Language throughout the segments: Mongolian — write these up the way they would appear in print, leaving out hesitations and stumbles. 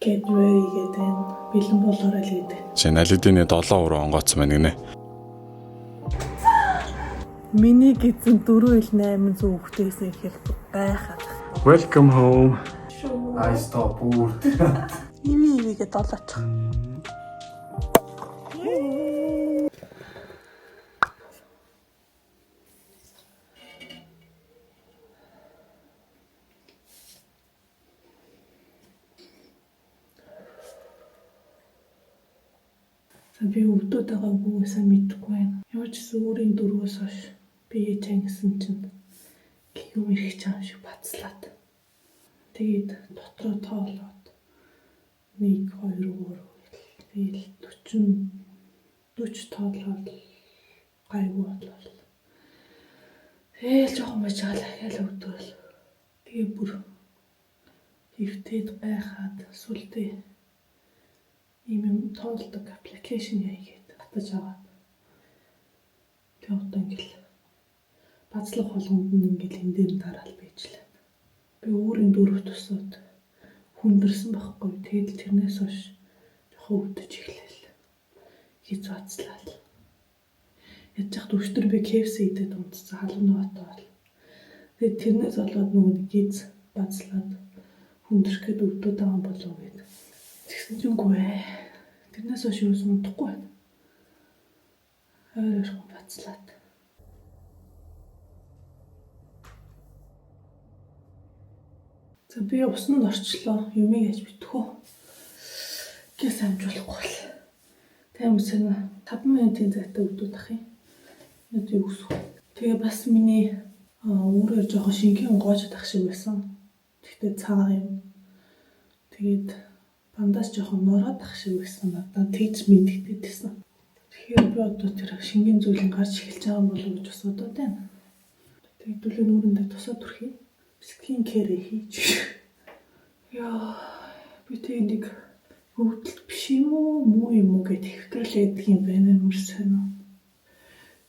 Gateway гэдэг бэлэн болоорой л гэдэг. Чи налидины 7 уруу онгоцсон байна гинэ. Миний гизэн 4-8 хүүхдээсээ ихэл гайхаад. Welcome home. I stop бүр. Ивигээ долооч. Би өвдөд байгаа үгүйсээ мэдэхгүй байна. Ямар ч гэсэн өөрийн дөрвөөс хойш би чангисан чинь юм ирэх чам шиг бацлаад. Тэгээд дотроо тоолоод 1 2 3 тэгэл 40 тоолоод гайгүй болол. Тэгэл жоохон мажаалаа яла өвдөл. Тэгээ бүр хөвтөд байхад сүлдээ ийм тоолдог аппликейшн яагээд татаж аваад. Тэгээ одоо ингээл бацлах болгонд нь ингээл энэ дээр дараал байжлаа. Би өөрийн дөрөв тусаад хүндэрсэн байхгүй. Тэгэл тэрнээс хойш жоохон өвдөж эхлэв. Хиз бацлаад. Ядчих өчтөр би KFC идээд унтсан халуун батал. Тэгээд тэрнээс болоод нөгөө гиз бацлаад хүндэрхэд өвдөд байгаа болов гэдэг. Тэгсэн чинь үгүй ээ. Тэрнээс хойш юу унтахгүй байна. Ойрхон бацлаад. За би усанд орчлоо. Юмыг яаж битгүү. Гэс амжуулахгүй бол. Тэмцэн 5 минутын зайтай өвдөд ах юм. Нэг үсв. Тэгээ бас миний өөрөө жоохон шингэн гоожод ах шиг байсан. Тэгтээ цагаан юм. Тэгээд бандаас жоохон нороод ах шиг байсан. Надад тэгж мэддэгтэй гэсэн. Тэгэхээр би одоо тэр шингэн зүйлэн гарч эхэлж байгаа болов уу гэж бас бодоод байна. Тэгээд түлээ нүрэндээ тусаад төрхий. Скин кэр хийж. Яа, би тэг нэг өвдөлт биш юм уу, муу юм уу гэж хэвтрүүлээд юм байна юм шиг.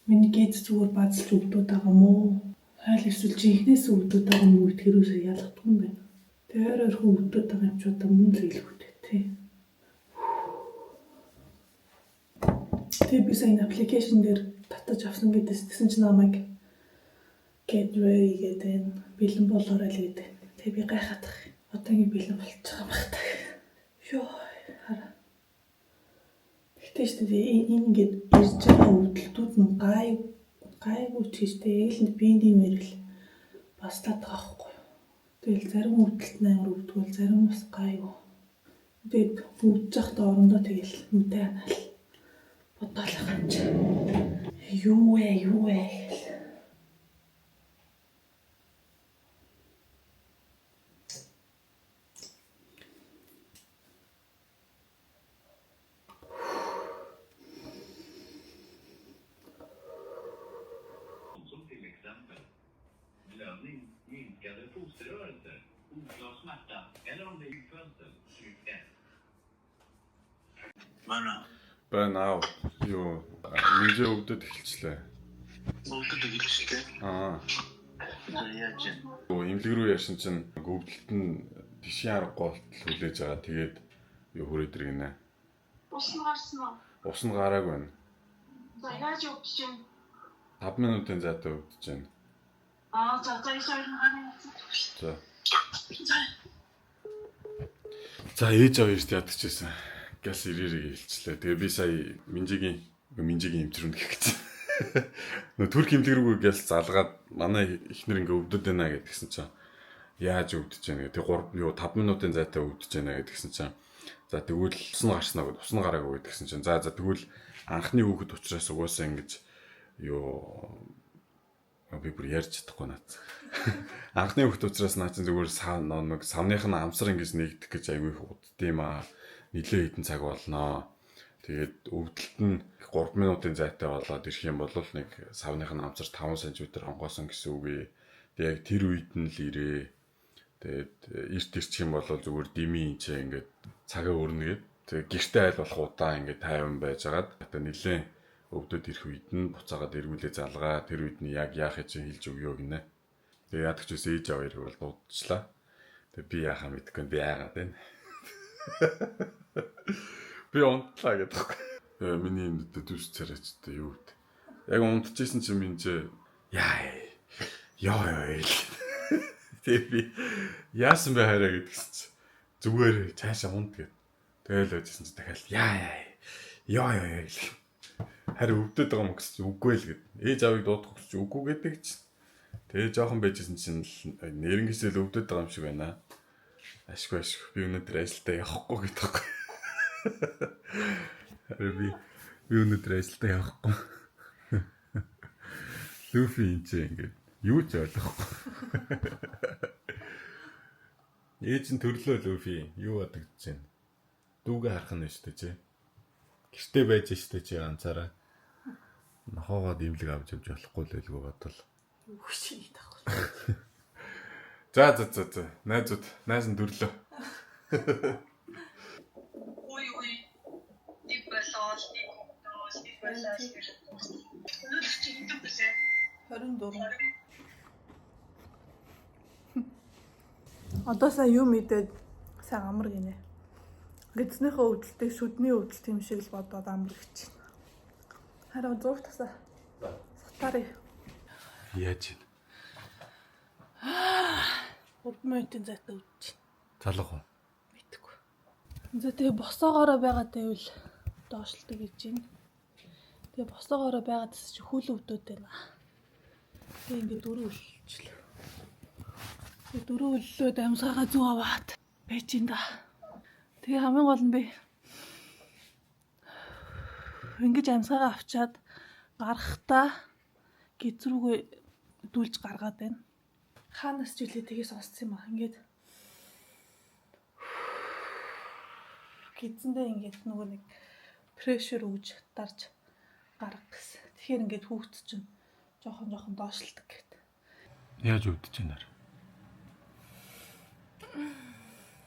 Миний гиз зүгээр базалж өвдөд байгаа мó. Хайл эсвэл жинхнээс өвдөд байгаа мó гэдгээрээ ялгдгүй юм байна. Тэр ойрхон өвдөд байгаа юм ч удаа мөн л илүүтэй тий. Тэгээ би сайн аппликейшн дээр татаж авсан гэдээс тэгсэн чинь намайг Gateway гэдэг бэлэн болоорой л гэдэг. Тэгээ би гайхаад. Одоо ингэ бэлэн болж байгаа байх та. Йоо хараа. Тэгтээ шүү дээ энэ ингээд ирж байгаа өвдөлтүүд нь гайгүй ч гэжтэй ээлэнд биений мэрэл бастаад байгаа хгүй. Тэгэл зарим өвдөлт нь амар өвдгөл зарим бас гайгүй. Тэгээд өвдөж байхдаа орондоо тэгэл мэдээ анаал. Бодоолах юм чи. Юу ээ. Байна. Юу минжээ өвдөд эхэлчлээ. Өвдөд эхэлчлээ. Яаж Оо имлэг рүү яшин чинь өвдөлт нь тишийн аргагүй хүлээж байгаа. Тэгээд юу хүрээд иргэнэ. ус нь гарсан уу? Ус нь гараагүй байна. За яаж өвдөж юм? 5 минутын зайтай өвдөж байна. За гараа. За ээж аваа ирж ядчихсан. Газ ирээрээ хэлчлээ. Тэгээ би сая минжигийн эмчрүүнд гэх гэсэн. Нөө түрк имлэг рүү газ залгаад манай ихнэр ингээ өвдөд байна гэдгсэн чинь яаж өвдөж байна гэх. Тэг 5 минутын зайтай өвдөж байна гэдгсэн чинь за тэгвэл ус нь гарснаа гэд ус нь гараагүй гэдгсэн чинь за тэгвэл анхны хүүхэд учраас угаасаа ингэж би бүр ярьж чадахгүй наад. Анхны хүүхэд учраас наа чинь зүгээр савных нь амсар ингэж нэгдэх гэж аягүй их удд юм аа. Нилээ хэдэн цаг болноо. Тэгээд өвдөлт нь 3 минутын зайтай болоод ирэх юм бол нэг савных нь амцар 5 см онгоосон гэсэн үг ээ. Тэгээд яг тэр үед нь л ирээ. Тэгээд эрт ирчих юм бол зүгээр дими инчээ ингээд цагаа өрнөгээд тэгээд гэртээ айл болох удаа ингээд тайван байжгаад одоо нилээ өвдөд ирэх үед нь буцаагаад эргүүлээ залгаа. Тэр үед нь яг яах гэж хэлж өгөө гинэ. Тэгээд яадаг ч үс ээж аваа ирэх бол дуудчихлаа. Тэгээд би яахаа мэдэхгүй би яагаад байна. Би унтлаа гэдэг. Миний юм дэ дүс царайч дэ юу гэдэг. Яг унтчихсэн чинь минь ч яа. Тэг би яасан бэ хараа гэдгсэн чи зүгээр цаашаа унт гэд. Тэгэл байжсэн чи дахиад яа. Харин өвдөд байгаа юм гэсэн чи үгүй л гэд. Ээж авыг дуудах гэж үгүй гэдэг чи. Тэгээ жоохон байжсэн чинь нэрнгээсээ л өвдөд байгаа юм шиг байна. Ашгүй. Би өнөөдөр ажилдаа явахгүй гэдэг. Харин би өнөөдөр ажилдаа явахгүй. Люфи энэ ч ингээд юу ч ойлгохгүй. Ээж нь төрлөө Люфи юу бодогдож байна? Дүүгээ харах нь шүү дээ чи. Гэртээ байж штэ чи ганцаараа. Нохоогоо дэмлэг авч явж болохгүй л байлгүй бодвол. Үхшиг таахгүй. За. Найз нь төрлөө. Ой. Ник болоо. Өнөөдөр чи хэдэн билээ? 24. Одоо сая юу мэдээд сайн амар гинэ. Гэцнийхээ өвдөлтийг шүдний өвдөлт юм шиг л бодоод амарч байна. Харин зурх тасаа. Сатари. Яаж вэ? 3 минутын зайтай өвдөж байна. Залах уу? Мэдгүй. За тэгээ босоогоороо байгаа тэвэл доошлдог гэж байна. Тэгээ босоогоороо байгаа гэсэн чи хүл өвдөд байна. Тэгээ ингээд дөрөв өлчлөө. Тэгээ дөрөв өллөөд амьсгаагаа зүү аваад байж ин да. Тэгээ хамгийн гол нь би ингэж амьсгаагаа авчаад гарахтаа гизрүүгээ дүүлж гаргаад байна. Хаанаас ч үлээ тгий сонссон юм аа. Ингээд гизэндээ ингээд нөгөө нэг прешэр өгж дарж гарах гэсэн. Тэгэхээр ингээд хүүхд чинь жоохон доошлдог гэдэг. Яаж өвдөж байна?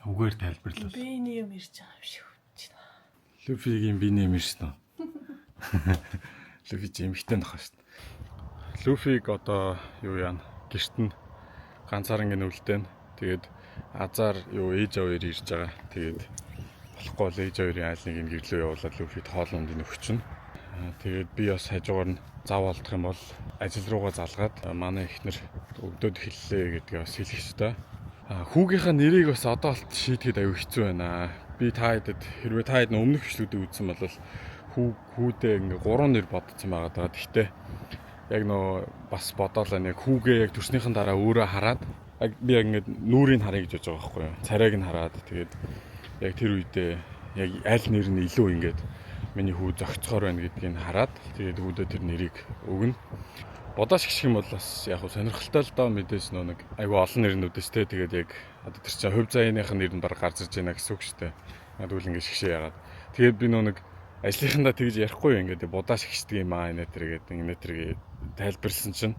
Үгээр тайлбарлал. Биений юм ирж байгаа юм шиг өвдөж байна. Люфигийн биений юм ирсэн үү? Люфи жимхтэй нөхөн шүү дээ. Люфиг одоо юу яана? Гэрт нь ганцаараа ингэ үлдээн. Тэгээд азар юу ээж аваар ирж байгаа. Тэгээд болохгүй л ээж аварын айл нэг гэрлөө явуулаад Люфид хоолунд нөхчин. Тэгээд би бас хажуугаар нь зав олдох юм бол ажил руугаа залгаад манай эхнэр өвдөд хэллээ гэдгээ бас хэлэх ёстой. Хүүгийнхаа нэрийг бас одоо алт шийдэхэд аюу хэцүү байна. Би та хэдэд хэрвээ та хэд өмнөх бичлэгүүдийг үзсэн бол хүүдээ ингээ 3 нэр бодсон байгаа даа. Гэхдээ яг нөө бас бодоолаа нэг хүүгээ яг төрснийхэн дараа өөрөө хараад би яг ингээ нүрийг харъя гэж бодож байгаа байхгүй юу. Царайг нь хараад тэгээд яг тэр үедээ яг аль нэр нь илүү ингээд миний хүү зөгцгоор байна гэдгийг хараад тэгээд хүүдээ тэр нэрийг өгнө. Бодош гэх юм бол бас яг сонирхолтой л доо мэдээж нөө нэг айгүй олон нэрнүүдээс те тэгээд яг одоо тэр чинь хувь заяаных нэр нь баг гарч ирж байна гэсэн үг шүү дээ. Тэгвэл ингээд шгшээ яагаад. Тэгээд би нөө нэг ажлынхандаа тэгж ярихгүй ингээд будаа шгшдэг юм аа энэ тэрийг тайлбарлсан чинь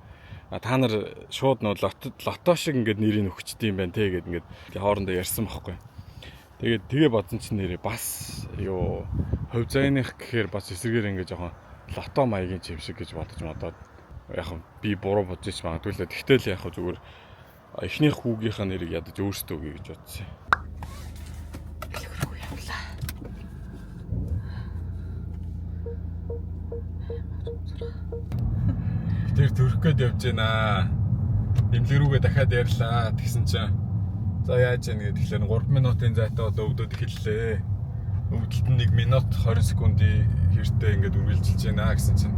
та нар шууд нөө лото шиг ингээд нэрийг өгчдөг юм байна те гэдэг ингээд хоорондоо ярьсан байхгүй. Тэгээ бодсон чинь нэрээ бас юу хувь заяаных гэхээр бас эсрэгээр ингээд жоохон лото маягийн юм шиг гэж бодож модоод яг би буруу бодож магадгүй л. Тэгтэл яг зүгээр эхнийх хүүгийнхаа нэрийг ядаж өөртөө өгье гэж бодсон. Хэлэхгүй явлаа. Тэр төрөх гээд явж байна. Имлэг рүүгээ дахиад ярьлаа. Тэгсэн чинь за яаж яах гээд тэгэхээр 3 минутын зайтай одоо өвдөд эхэллээ. Өвдөлт нь 1 минут 20 секундын хэртэй ингээд үргэлжилж байна гэсэн чинь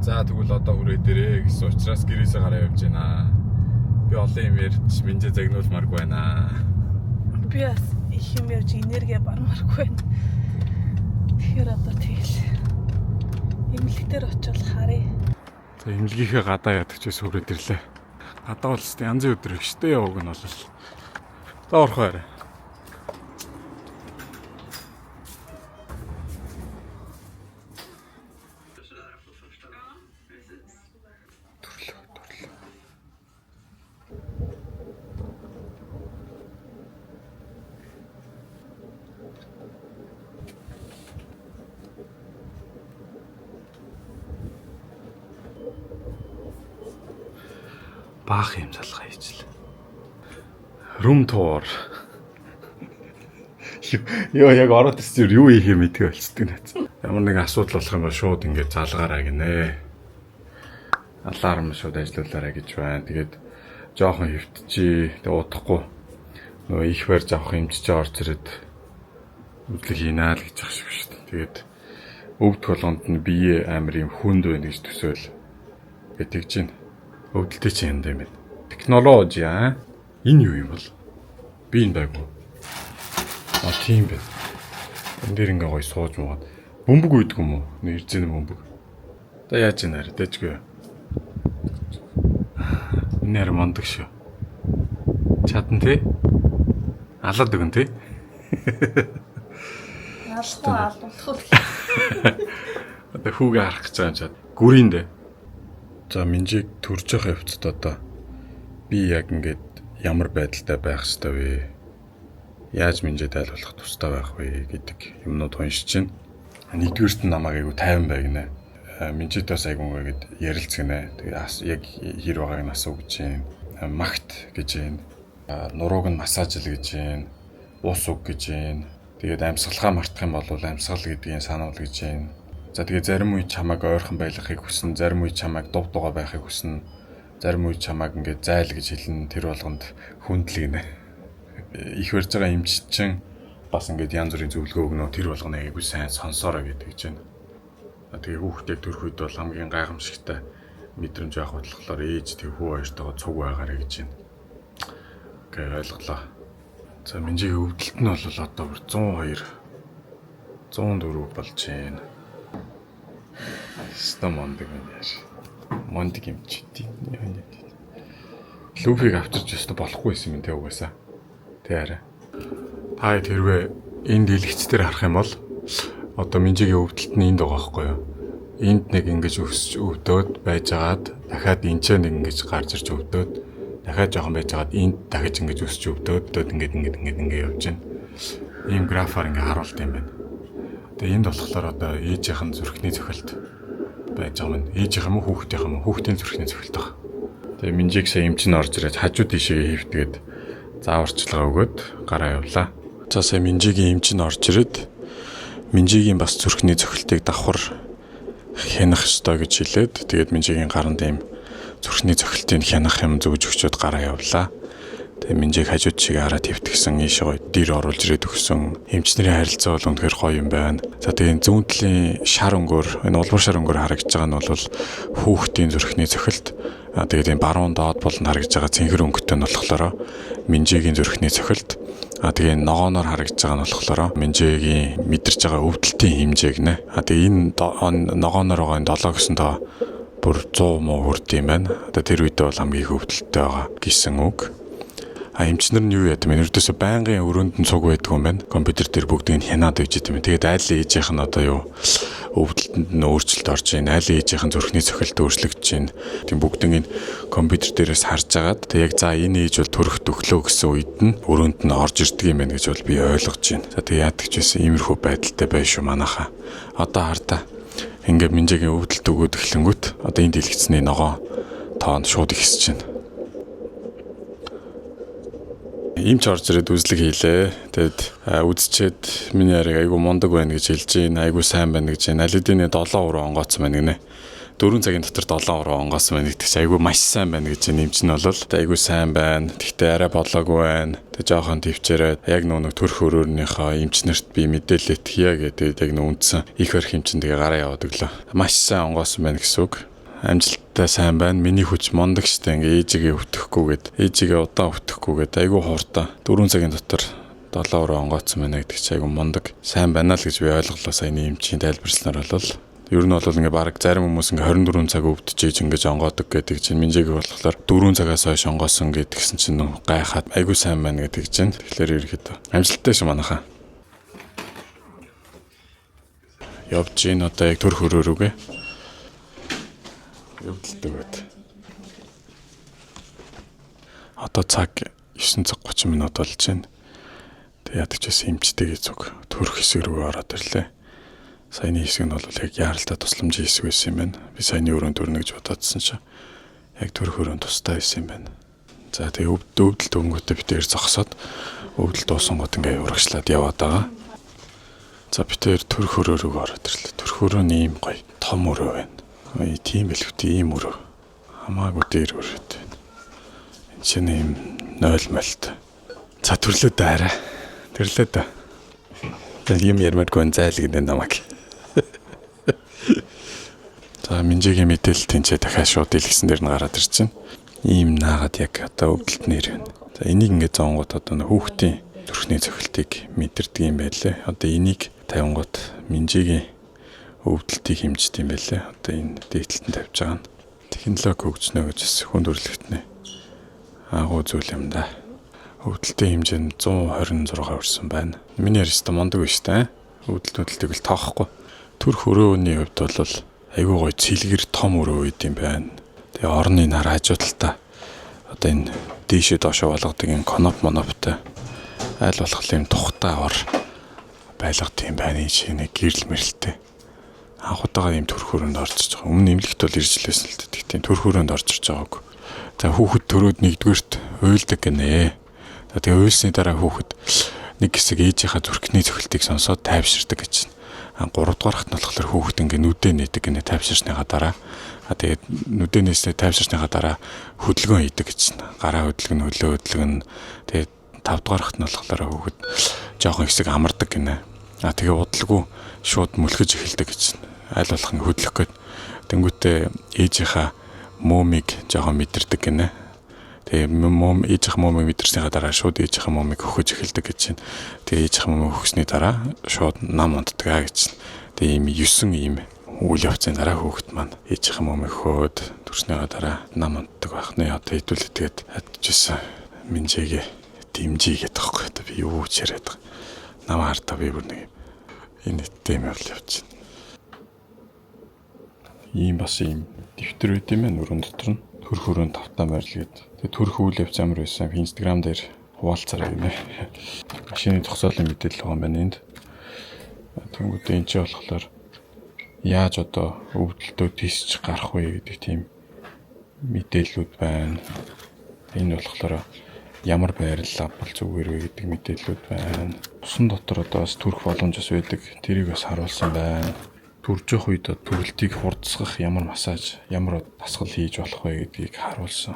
за тэгвэл одоо хүрээ дээрээ гэсэн учраас гэрээсээ гараа явж байна. Би олон юм ярьж минжээ загнуулмааргүй байна. Би бас их юм ярьж энерги бармааргүй байна. Тэгэхээр одоо тэгэл эмнэлэгтэр очивол харъя. За эмнэлгийнхээ гадаа ядагчээс хүрээд ирлээ. Гадаа бол ч янзын өдөр ихтэй яваг нь болол. За орхоо арай. Баах юм залгаа хийжлээ. Room tour. Йоо яг ороод ирсэн юу хийх юм мэдгүй болцдог наац. Ямар нэг асуудал болох юм бол шууд ингээд залгаараа гинэ. Аларм шууд ажиллуулаарай гэж байна. Тэгээд жоохон хөвтчий. Тэгээд удахгүй нөгөө их барьж авах юмчиж орж ирээд үзлэг хийнаа л гэж ахшиг шүү дээ. Тэгээд өвд болгонд нь бие амар юм хүнд байна гэж төсөөл гэдэг чинь өвдөлтөй чинь юм даа. Технологи энэ юу юм бол? Би энэ байгуу. Тийм байна. Энд дээр ингээ гоё сууж муугаад бөмбөг үйдэг юм уу? Ирзэн бөмбөг. За яаж ийм хараа дэжгүй. Энэ хараа мондөг шүү. Чадан тий? Алаад өгөн тий? Алуулах. Одоо хүүгээ харах гэж байгаа юм чад. Гүрийн дээ. За минжиг төрж явах явцад одоо би яг ингээд ямар байдалтай байх ёстой вэ? Яаж минжид айлуулах тустай байх вэ гэдэг юмнууд уншиж чинь. Нэгдүгээрт нь намайг айгу 50 байгнэ. Минжид бас айгу ингээд ярилцгэнэ. Тэгээ яг хэр байгааг нь асуу гэж юм. Магт гэж юм. Нурууг нь массажл гэж юм. Ус уг гэж юм. Тэгээд амьсгалаа мартах юм бол амьсгал гэдгийг сануул гэж юм. За тэгээ зарим үе чамайг ойрхон байлгахыг хүснэ, зарим үе чамайг дув дугаа байхыг хүснэ. Зарим үе чамайг ингээд зайл гэж хэлнэ. Тэр болгонд хүндлэгнэ. Их барьж байгаа эмччин бас ингээд янз бүрийн зөвлөгөө өгнө. Тэр болгоно айгүй сайн сонсоорой гэдэг гэж байна. Тэгээ хүүхдээ төрөх үед бол хамгийн гайхамшигтай мэдрэмж авах бодлохоор ээж тэг хүү хоёртойгоо цуг байгаарэ гэж байна. Окей, ойлголоо. За минжигийн өвдөлт нь бол одоо бүр 104 болж байна. Ста мондөг юм яаш. Мондөг юм чи тийм. Лүфиг авчирч өстө болохгүй юм те угаасаа. Тэ арай. Та тэрвээ энэ дэлгэцээр харах юм бол одоо минжигийн өвдөлт нь энд байгаа байхгүй юу? Энд нэг ингэж өсч өвдөөд байжгаад дахиад энэ ч нэг ингэж гарч ирж өвдөөд дахиад жоохон байжгаад энд дахиж ингэж өсч өвдөөд ингээд явж байна. Ийм графаар ингээ харуулт юм байна. Тэгээ энд болохоор одоо ээжийнх нь зүрхний цохилт байж байгаа юм. Ээжийнх юм уу хүүхдийнх юм уу? Хүүхдийн зүрхний цохилт баг. Тэгээ минжиг сая эмч нь орж ирээд хажуу тийшээ хөвтгээд зааварчилгаа өгөөд гараа явлаа. За сая минжигийн эмч нь орж ирээд минжигийн бас зүрхний цохилтыг давхар хянах ёстой гэж хэлээд тэгээд минжигийн гаранд ийм зүрхний цохилтыг хянах юм зөвж өгчөөд гараа явлаа. Тэгээ минжиг хажууд чигээ хараад твтгсэн ийш гоё дэр оруулж ирээд өгсөн. Эмчнэрийн харилцаа бол үнэхээр гоё юм байна. За тэгээ зүүн талын шар өнгөөр энэ улбар шар өнгөөр харагдж байгаа нь бол хүүхдийн зүрхний цохилт. Тэгээд энэ баруун доод болонд харагдж байгаа цэнхэр өнгөтэй нь болохоор минжигийн зүрхний цохилт. Тэгээ ногооноор харагдж байгаа нь болохоор минжигийн мэдэрч байгаа өвдөлтийн хэмжээг нэ. Тэгээ энэ ногооноор байгаа энэ 7 гэсэн тоо бүр 100 муу хүрд юм байна. Тэр үедээ бол хамгийн их өвдөлттэй байгаа гэсэн үг. Эмчнэр нь юу яадаг вэ? Ердөөсөө байнгын өрөөнд нь цуг байдаг юм байна. Компьютер дээр бүгдийг нь хянаад өгч идэв юм. Тэгээд айл ээжийнх нь одоо юу өвдөлтөнд нь өөрчлөлт орж ийн. Айл ээжийнх нь зүрхний цохилт өөрчлөгдөж ийн. Тийм бүгдийг нь компьютер дээрээс харж агаад тэг яг за энэ ээж бол төрөх төглөө гэсэн үед нь өрөөнд нь орж ирдэг юм байна гэж бол би ойлгож байна. За тэг яадаг ч байсан иймэрхүү байдалтай байх шүү манайхаа. Одоо хардаа ингээд минжигийн өвдөлт өгөөд эхлэнгүүт одоо энэ дэлгэцний ногоо тоон шууд ихсэж байна. Имч орж ирээд үзлэг хийлээ. Тэгэд үзчихэд миний яриг айгу мундаг байна гэж хэлж байна. Айгу сайн байна гэж байна. Алидины 7 уруу онгооцсон байна гинэ. 4 цагийн дотор 7 уруу онгооцсон байна гэдэг чинь айгу маш сайн байна гэж байна. Имч нь бол айгу сайн байна. Тэгтээ арай болоогүй байна. Тэг жоохон төвчээрээ яг нэг төрх өрөөрнийхөө эмчнэрт би мэдээлэл хийя гэдэг яг үндсэн их барих эмчин тэгээ гараа яваад өглөө. Маш сайн онгооцсон байна гэсэн үг. Амжилттай сайн байна. Миний хүч мондог штэ ингээ ээжигээ өвтөхгүйгээд ээжигээ удаан өвтөхгүйгээд айгүй хууртаа 4 цагийн дотор 7 уруу онгооцсон байна гэдэг чи айгүй мондог. Сайн байна л гэж би ойлголоо саяны эмчийн тайлбарчлаар бол ер нь бол ингээ баг зарим хүмүүс ингээ 24 цаг өвдөж ингэж онгоодог гэдэг чинь минжиг болохоор 4 цагаас хойш онгоосон гэдгсэн чинь гайхаад айгүй сайн байна гэдэг чинь. Тэгэхээр ерөөхдөө амжилттай шүү манайхаа. Явж ийн одоо яг төр хөрөөрөөгөө өвдөлтөд. Одоо цаг 9:30 минут болж байна. Тэг яадаг ч гэсэн эмчтэйгээ зүг төрөх хэсэг рүү ороод ирлээ. Саяны хэсэг нь бол яг яаралтай тусламжийн хэсэг байсан юм байна. Би саяны өрөөнд өрнө гэж бодоодсэн чинь яг төрөх өрөөнд тустай байсан юм байна. За тэгээ өвдөлт өнгөтэй битээр зогсоод өвдөлт дуусан гот ингээ урагшлаад яваад байгаа. За битээр төрх өрөө рүү ороод ирлээ. Төрх өрөө нь ийм гоё том өрөө байна. Ой тийм бэлгүүтэй ийм өрөө. Хамаагүй дээр өрөөтэй. Энд чинь ийм 0 мөлт. За төрлөө даарай. Төрлөө даа. Юм ярмаар гон зайлгнэ намайг. За Минжигийн мэдээлэл тэнцээ дахиад шууд илгэсэн дээр нь гараад ирчихэв. Ийм наагаад яг одоо өвдөлт нэр байна. За энийг ингээд зонгууд одоо хүүхдийн төрхний цохилтыг мэдэрдэг юм байлээ. Одоо энийг тавингууд Минжигийн өвдөлтийг хэмждэг юм байлээ. Одоо энэ дээдлэлтэн тавьж байгаа нь технологи хөгжснөө гэж хүнд хөрлөгтнээ агуу зүйл юм да. Өвдөлтийн хэмжээ нь 126 хүрсэн байна. Миний ярьста мондөг биш та. Өвдөлтүүдийг л тоохгүй. Төрх өрөөний хувьд бол айгүй гоё цэлгэр том өрөө үйд юм байна. Тэгээ орны нар хажуудалтаа одоо энэ дээшээ доошоо болгодог энэ коноп моноптой айл болох юм тухтай ор байлгад юм байна. Энэ шиг нэг гэрэл мэрэлтэй. Анх удаага ийм төрх өрөөнд орж байгаа. Өмнө нэмлэгт бол ирж лээсэн л дээ. Тийм төрх өрөөнд орж ирж байгаагүй. За хүүхэд төрөөд нэгдүгээрт уйлдаг гинэ. Тэгээ уйлсны дараа хүүхэд нэг хэсэг ээжийнхаа зүрхний цохилтыг сонсоод тайвширдаг гэж. 3 дугаархт нь болохоор хүүхэд ингээ нүдэ нээдэг гинэ тайвширсныхаа дараа. Тэгээд нүдэ нээснээ тайвширсныхаа дараа хөдөлгөөн хийдэг гэж. Гараа хөдөлгөн, хөлөө хөдөлгөн. Тэгээд 5 дугаархт нь болохоор хүүхэд жоохон хэсэг амардаг гинэ. Тэгээ удалгүй шууд мөлхөж эхэлдэг гэж. Аль болох хөдлөх гээд. Тэнгүүтээ ээжийнхаа мөмиг жоохон мэдэрдэг гинэ. Тэгээ ээжийнх мөмиг мэдэрснийхаа дараа шууд ээжийнх мөмиг хөхөж эхэлдэг гэж байна. Тэгээ ээжийнх мөмиг хөхсний дараа шууд нам унтдаг гэж. Тэгээ ийм 9 ийм үйл явцын дараа хүүхэд маань ээжийнх мөмиг хөөд төрснийхаа дараа нам унтдаг байх нэ. Одоо хэдүүлээ тэгээд хадчихсан Минжигээ дэмжиж гэдэг байхгүй. Одоо би юу ч яриад байгаа. Намаа хартаа би бүр нэг энэ тэм явал явж байна. Ийм бас ийм дэвтэр үт юм байна өрөөнд дотор нь. Төрх өрөөнд тавтаа байрлгээд. Тэгээ төрх үйл явц ямар байсан Instagram дээр хуваалцараа юм ээ. Машины зогсоолын мэдээлэл байгаа юм байна энд. Тэнгүүд энэ ч болохоор яаж одоо өвдөлтөө тисч гарах вэ гэдэг тийм мэдээллүүд байна. Энэ болохоор ямар байрлал авбал зүгээр вэ гэдэг мэдээллүүд байна. Усан дотор одоо бас төрх боломж бас байдаг. Тэрийг бас харуулсан байна. Төрж явах үед төрөлтийг хурдсгах ямар массаж, ямар дасгал хийж болох вэ гэдгийг харуулсан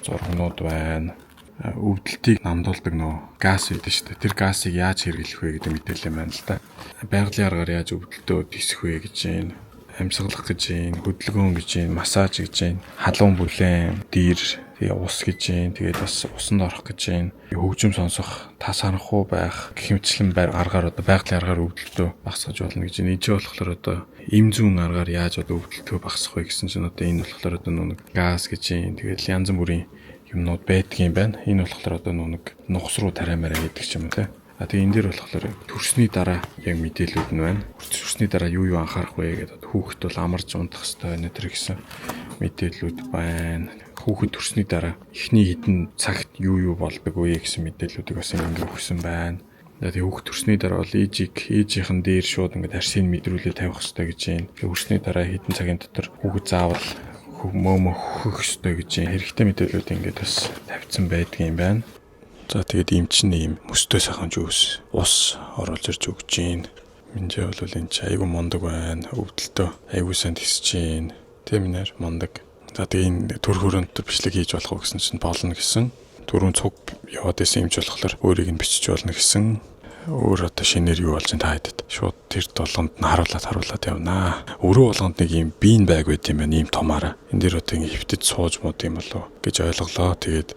зургнууд байна. Өвдөлтийг намдуулдаг нөө газ байдаг шүү дээ. Тэр газыг яаж хэрэглэх вэ гэдэг мэдээлэл байна л да. Байгалийн аргаар яаж өвдөлтөө тисэх вэ гэж байна. Амьсгалах гэж байна, хөдөлгөөн гэж байна, массаж гэж байна, халуун бүлээн, дир, тэгээ ус гэж байна. Тэгээд бас усанд орох гэж байна. Хөгжим сонсох, тас харанхуй байх, гэх мэтчлэн аргаар одоо байгалийн аргаар өвдөлтөө багасгаж болно гэж байна. Энд болохоор одоо эм зүүн аргаар яаж одоо өвдөлтөө багасгах вэ гэсэн чинь одоо энэ болохоор одоо нэг газ гэж байна. Тэгээд янз бүрийн юмнууд байдгийн байна. Энэ болохоор одоо нэг нухс руу тариамаараа гэдэг ч юм уу те. Тэгээ энэ дээр болохоор төрсний дараа яг мэдээлүүд нь байна. Төрсний дараа юу анхаарах вэ гэдэг хүүхэд бол амарч унтах хэрэгтэй байна тэр гэсэн мэдээлүүд байна. Хүүхэд төрсний дараа эхний хэдэн цагт юу болдог вэ гэсэн мэдээллүүдийг бас ингэ өгсөн байна. Тэгээ хүүхэд төрсний дараа бол ээжийнхэн дээр шууд ингэ арсын мэдрүүлээ тавих хэрэгтэй гэж байна. Тэгээ төрсний дараа хэдэн цагийн дотор хүүхэд заавал мөмө хөх хэрэгтэй гэж хэрэгтэй мэдээлүүд ингэ бас тавьсан байдгийн байна. За тэгээд ийм чинь ийм мөстэй сайхан жүүс ус оруулж ирж өгч гин. Минжээ бол энэ ч айгу мондөг байна. Өвдөлтөө айгу сайн тисэж гин. Тийм нэр мондөг. За тэгээд энэ төрх өрөөнд бичлэг хийж болох гэсэн чинь болно гэсэн. Түрүүн цуг яваад исэн юм ч болохоор өөрийг нь бичиж болно гэсэн. Өөр одоо шинээр юу болж та хэдэд шууд тэр толгонд нь харуулад явнаа. Өрөө болгонд нэг юм биен байг байт юм байна ийм томаараа. Энд дээр одоо ингэ хөвтөж сууж мод юм болов гэж ойлголоо. Тэгээд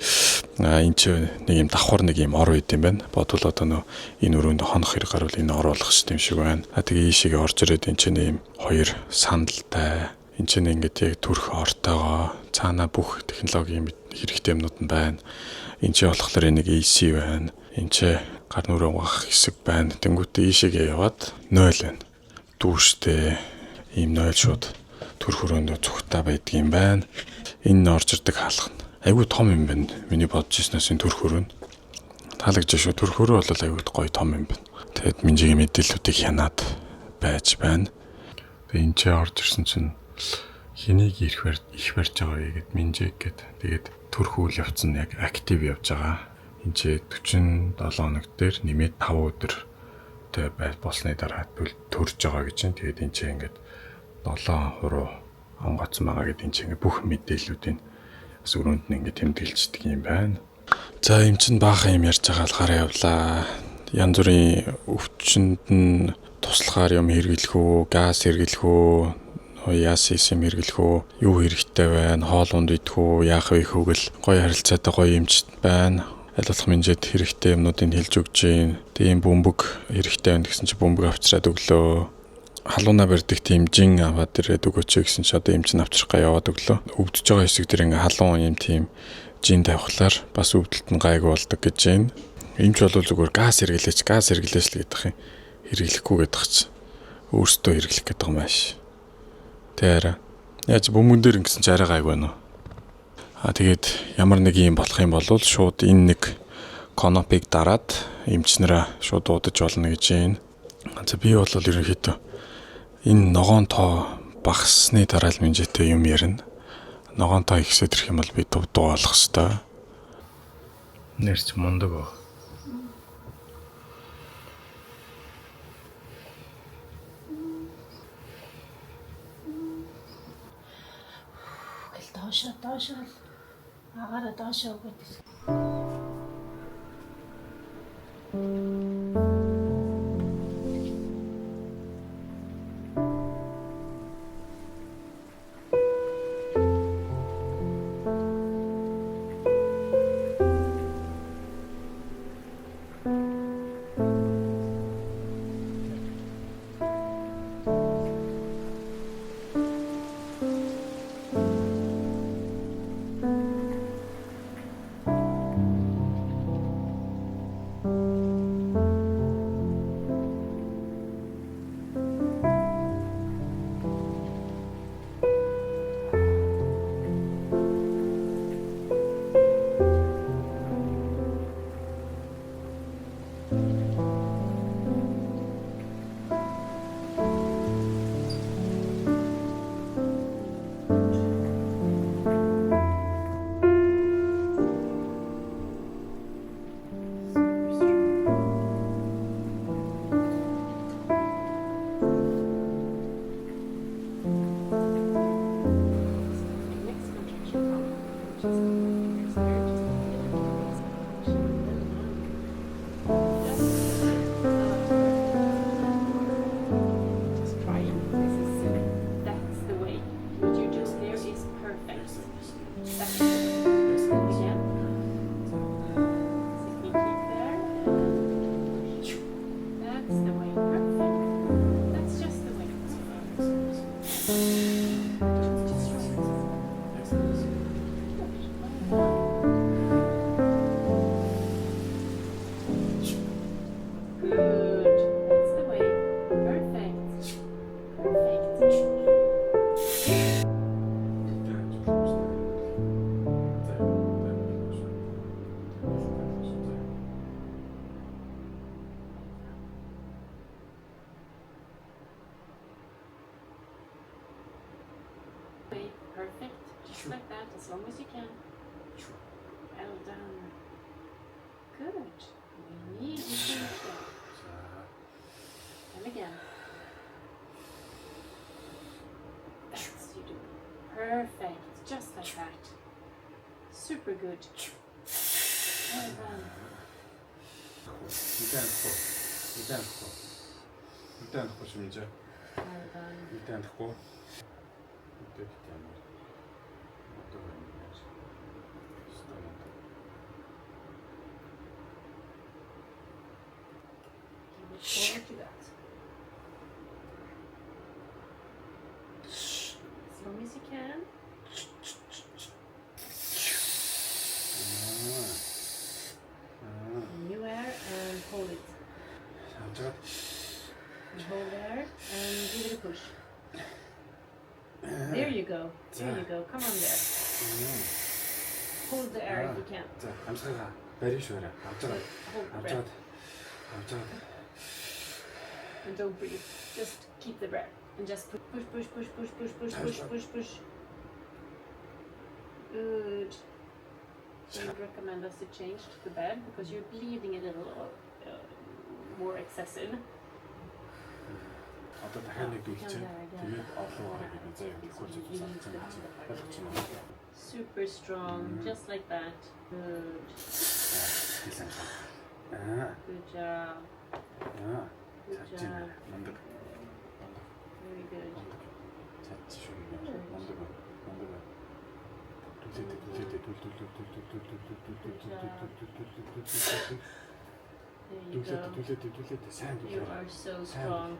энэ ч нэг юм давхар нэг юм ор байт юм байна. Бодвол одоо нөө энэ өрөөнд хонох хэрэг гарвал энэ оруулах юм шиг байна. Тэгээ ийшээгээ орж ирээд энэ ч нэг юм хоёр сандалтай. Энэ ч ингээд яг төрх ортойгоо цаанаа бүх технологийн хэрэгтэй юмнууд нь байна. Энэ ч болохоор нэг AC байна. Энэ ч гар нүрээ угаах хэсэг байна. Тэнгүүтээ ийшээгээ яваад 0 байна. Дүүштэй ийм 0 шууд төрх өрөөндөө зүгтаа байдгийм байна. Энэ орж ирдэг хаалх нь айгүй том юм байна. Миний бодож ирснээс энэ төрх өрөө нь таалагдж шүү. Төрх өрөө бол айгүй гоё том юм байна. Тэгэд Минжигийн мэдээллүүдийг хянаад байж байна. Тэгээ энэ ч орж ирсэн чинь хэнийг их барьж байгаа вэ гэд Минжэг гэд. Тэгээд төрх үйл явц нь яг актив явж байгаа. Энд ч 47 хоног дээр нэмээд 5 өдөр болсны дараа төрж байгаа гэж байна. Тэгээд энэ ч ингээд 7 хуруу онгоцсон байгаа гэдэг энэ ч ингээд бүх мэдээллүүдийн бас өрөөнд нь ингээд тэмдэглэждэг юм байна. За юм чин баахан юм ярьж байгаа алхаараа явлаа. Янз бүрийн өвчнөд нь туслахаар юм хэрэглэх үү, газ хэрэглэх үү, яасис юм хэрэглэх үү, юу хэрэгтэй байна, хоол унд идэх үү, яах вэ хөвгөл гоё харилцаатай гоё юмчт байна. Аль болох минжэд хэрэгтэй юмнуудыг хэлж өгч гин. Тийм бөмбөг хэрэгтэй байна гэсэн чи бөмбөг авчираад өглөө. Халууна барьдаг тийм жин аваад ирээд өгөөч гэсэн чи одоо юм чин авчрахгаа яваад өглөө. Өвдөж байгаа хэсэг дээр ингээ халуун юм тийм жин тавихлаар бас өвдөлт нь гайг болдог гэж байна. Ийм ч бол зүгээр газ хэрэглээч л гэдэг юм. Хэрэглэхгүй гэдэг ч өөртөө хэрэглэх гэдэг юм ааш. Тэр яаж бөмбөн дээр ингэсэн чи арай гайг байна уу? Тэгээд ямар нэг юм болох юм бол шууд энэ нэг конопиг дараад эмчнэрээ шууд дуудаж болно гэж байна. За би бол ерөнхийдөө энэ ногоон тоо багассны дараа л минжэтэй юм ярина. Ногоон тоо ихсээд ирэх юм бол би дуу олох хэвээр. Нэрч мундаг оо. Доошоо агаараа доошоо өгöd. Perfect. Just like that, as long as you can. Well done. Good. We need to finish that. And again. That's you do. Perfect. Just like that. Super good. Well done. 일단 보시면죠. Well done. 일단 듣고 이때 어떤 거인지 Look forward to that. As long as you can. New air and hold it. And hold air and give it a push. There you go. There you go. Come on there. Hold the air if you can. 자, 감사가 베리 쇼라. Hold the breath. 감사가. And don't breathe. Just keep the breath. And just push. Good. I would recommend us to change to the bed because you're bleeding a little more excessive. Одоо дахиад нэг дүүлчихээ. Тэгээд олон гараа гэдэг заяа хэрэггүй ч болсон. Super strong, just like that. Good. Good job. Good job. Very good. You are so strong.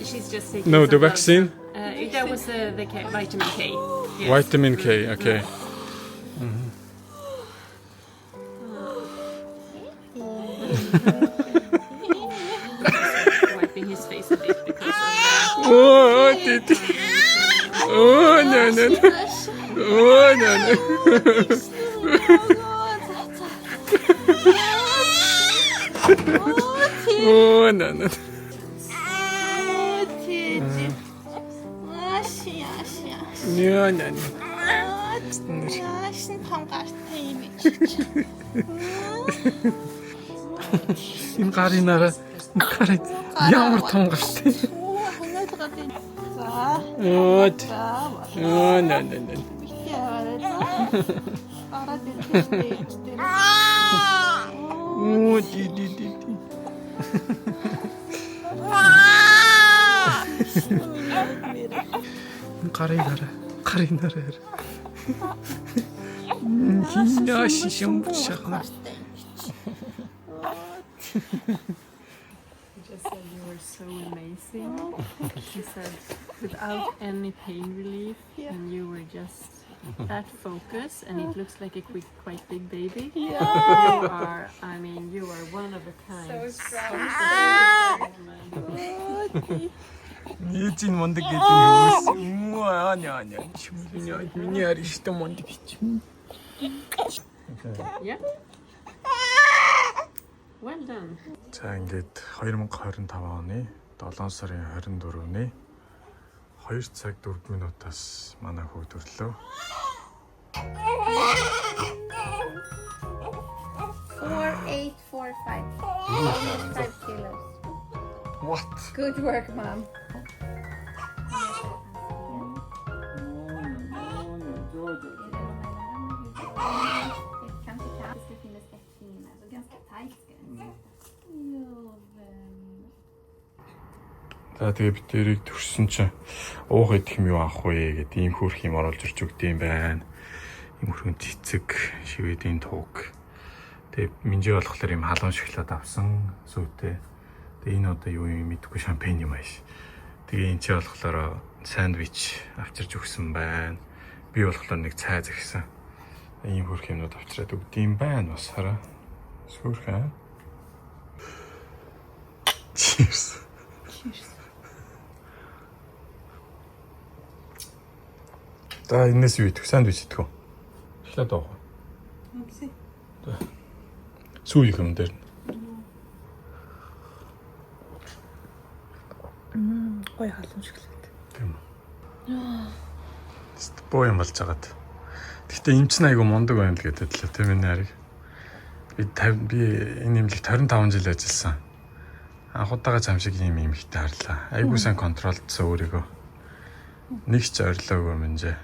She's just taking No, some the blood. vaccine? That was the vitamin K. Yes. Vitamin K, okay. Wiping his face a bit because of that. Oh, Titi. Oh, no. Oh, no. Oh, no. No. Яашин том гартай юм чи. Энэ гарынараа ямар том гартай. Хоноод гадын. За. Oh, За. no. Араа дээр. Oh, Titi. Гарынараа. Яашин шахна. Just said you were so amazing. She said without any pain relief, and you were just that focused, and it looks like a quite big baby. Yeah. You are one of a kind. So strong. Эцэн мондөг гэдэг юм уу? Аня. Миний ариштай мондөг гэж. Yeah. Well done. За ингээд 2025 оны 7 сарын 24-ний 2 цаг 4 минутаас манай хүүд өрлөө. 4845. 5 kilos. What? Good work, Mom. За тэгээ бид тэрийг төрсөн чинь уух идэх юм юу авах вэ гэдэг ийм хөөрх юм оруулж ирж өгдөм байна. Ийм хөрхөн цэцэг, шивэдийн туг. Тэгээ минжээ болохоор ийм халуун шоколад авсан сүйтэй. Тэгээ энэ одоо юу юм мэдэхгүй шампань юм ааш. Тэгээ энэ чи болохоор сандвич авчирж өгсөн байна. Би болохоор нэг цай зэгсэн. Ийм хөрх юмнууд авчираад өгдөм байна бас хараа. Сүрх аа. Cheers. За энэс юу идэх сандвич идэх үү? Шоколад авах уу? Амси. Сүү их юм дээр. Гой халуун шоколад. Тийм үү. Боо юм болж байгаад. Гэхдээ эм чинь айгу мундаг байна л гэдэг л тийм энэ хариг. Би энэ имлэг 55 жил ажилласан. Анх удаага чам шиг юм ихтэй харлаа. Айгу сайн контролдсон өөрийгөө. Нэг ч орилоогүй минжээ.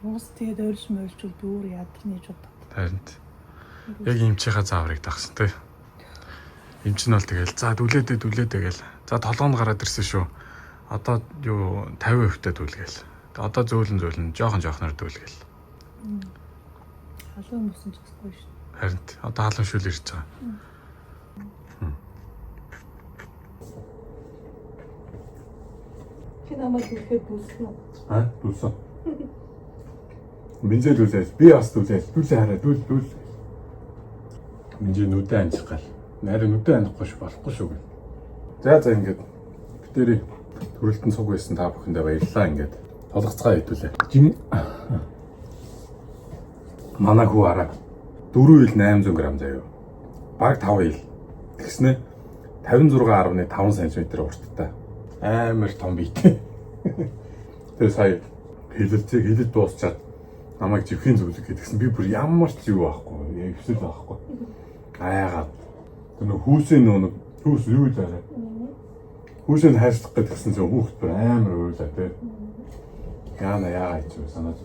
Уус тэгээд ойрч морилчул дүүр яадаг нэж бодоод. Харин яг эмчийнхаа зааврыг дагсан тий. Эмч нь бол тэгэл за дүлээдээ гэл. За толгоонд гараад ирсэн шүү. Одоо юу 50% та дүлгээл. Одоо зөөлөн жоохон дүлгээл. Халуун мөсөн ч гэсгүй шүү. Харин одоо халуун шүл ирж байгаа. Чи намайг үхээ бүлсэн үү? Дүүлсэн. Минжээ дүүлээ. Би бас дүүлээ. Дүүлээ хараа дүүл. Минжээ нүдэн анчих гал. Нарийн нүдэн анихгүй шүү болохгүй шүү гэл. За ингээд битэрий төрөлтөн цуг байсан та бүхэндээ баярлалаа ингээд. Толгоцгаа хэдүүлээ. Манай хүү араа 4 ил 800 г заяа. Бараг 5 ил. Тэгснэ 56.5 см урттай. Амар том биетэй. Тэр сая хилэлт дуусчаад намайг живхийн зөвлөг гэдгсэн. Би бүр ямар ч юу аахгүй. Эвсэл аахгүй. Аяагаад. Тэр хүүсээ нэг хүүс юу л арай. Хүүсээ хайрлах гэдгсэн зөв хүүхд бүр амар уйлаа тий. Яа ч юу санаад.